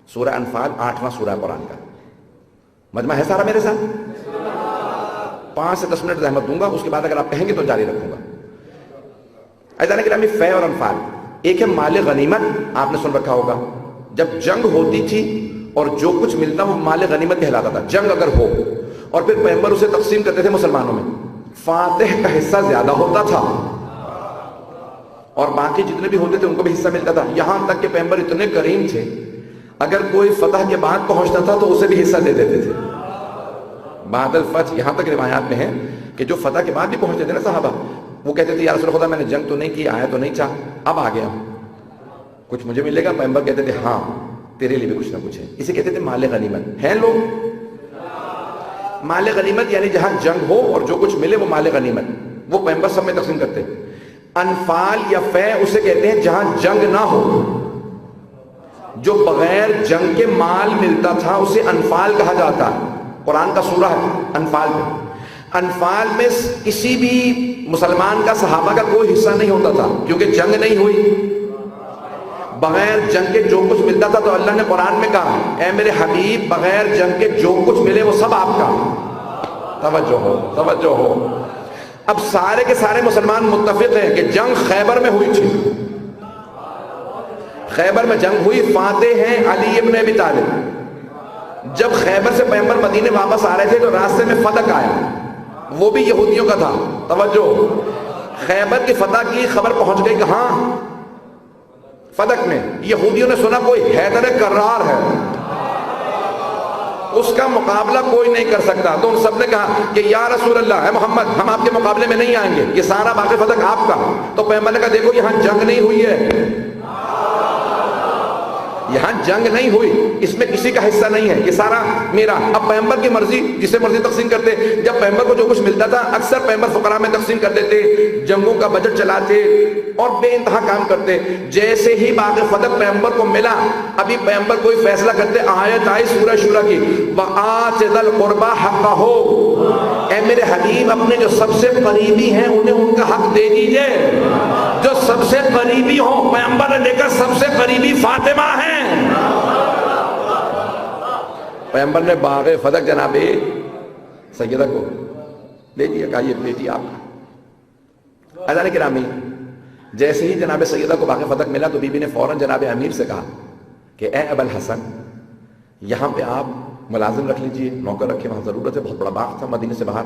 سورہ انفال 8واں سورہ قرآن کا مجمع ہے سارا میرے ساتھ. 5 سے 10 منٹ زحمت دوں گا, اس کے بعد اگر آپ کہیں گے تو جاری رکھوں گا. عزیزان گرامی, فے اور انفال ایک ہے مال غنیمت. آپ نے سن رکھا ہوگا جب جنگ ہوتی تھی اور جو کچھ ملتا وہ مال غنیمت کہلاتا تھا. جنگ اگر ہو اور پھر پیغمبر اسے تقسیم کرتے تھے مسلمانوں میں, فاتح کا حصہ زیادہ ہوتا تھا اور باقی جتنے بھی ہوتے تھے ان کو بھی حصہ ملتا تھا. یہاں تک کہ پیغمبر اتنے کریم تھے, اگر کوئی فتح کے بعد پہنچتا تھا تو اسے بھی حصہ دے دیتے تھے بعد الفتح. یہاں تک روایات میں ہے کہ جو فتح کے بعد بھی پہنچتے تھے نا صحابہ, وہ کہتے تھے یا رسول خدا میں نے جنگ تو نہیں کی, آیا تو نہیں چاہ, اب آ گیا ہوں, کچھ مجھے ملے گا. پیغمبر کہتے تھے ہاں تیرے لیے بھی کچھ نہ کچھ ہے. اسے کہتے تھے مال غنیمت. ہیں لوگ مال غنیمت یعنی جہاں جنگ ہو اور جو کچھ ملے وہ مال غنیمت, وہ پیغمبر سب میں تقسیم کرتے. انفال یا فے اسے کہتے ہیں جہاں جنگ نہ ہو, جو بغیر جنگ کے مال ملتا تھا اسے انفال کہا جاتا ہے. قرآن کا سورہ ہے انفال میں. انفال میں کسی بھی مسلمان کا صحابہ کا کوئی حصہ نہیں ہوتا تھا کیونکہ جنگ نہیں ہوئی. بغیر جنگ کے جو کچھ ملتا تھا تو اللہ نے قرآن میں کہا اے میرے حبیب بغیر جنگ کے جو کچھ ملے وہ سب آپ کا. توجہ ہو, توجہ ہو. اب سارے کے سارے مسلمان متفق ہیں کہ جنگ خیبر میں ہوئی تھی. خیبر میں جنگ ہوئی, فاتح ہیں علی ابن ابی طالب. جب خیبر سے پیغمبر مدینے واپس آ رہے تھے تو راستے میں فتح آیا, وہ بھی یہودیوں کا تھا. توجہ, خیبر کی فتح کی خبر پہنچ گئی کہاں؟ فتح میں. یہودیوں نے سنا کوئی حیدر کرار ہے, اس کا مقابلہ کوئی نہیں کر سکتا, تو ان سب نے کہا کہ یا رسول اللہ, اے محمد ہم آپ کے مقابلے میں نہیں آئیں گے, یہ سارا باقی فتح آپ کا. تو پیغمبر نے کہا دیکھو یہاں جنگ نہیں ہوئی ہے, یہاں جنگ نہیں ہوئی, اس میں کسی کا حصہ نہیں ہے, یہ سارا میرا. اب پیغمبر کی مرضی, جسے مرضی تقسیم کرتے. جب پیغمبر کو جو کچھ ملتا تھا اکثر پیغمبر فقراء میں تقسیم کر دیتے, جنگوں کا بجٹ چلاتے اور بے انتہا کام کرتے. جیسے ہی باقی فتح پیغمبر کو ملا, ابھی پیغمبر کوئی فیصلہ کرتے, آیت آئی سورہ شورى کی وآت ذی القربى حقہ, اے میرے حبیب اپنے جو سب سے قریبی ہیں انہیں ان کا حق دے دیجئے. جو سب سے قریبی ہوں پیغمبر نے دیکھا سب سے قریبی فاطمہ ہیں. پیغمبر نے باغ فتح جناب سیدہ کو دے دیا, کہا یہ بیٹی آپ کا. عزیزان گرامی, جیسے ہی جناب سیدہ کو باغ فتح ملا تو بی بی نے فوراً جناب امیر سے کہا کہ اے ابا الحسن یہاں پہ آپ ملازم رکھ لیجئے, نوکر رکھے, وہاں ضرورت ہے. بہت بڑا باغ تھا مدینے سے باہر,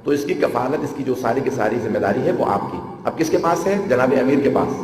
تو اس کی کفالت, اس کی جو ساری کی ساری ذمہ داری ہے وہ آپ کی. اب کس کے پاس ہے؟ جناب امیر کے پاس.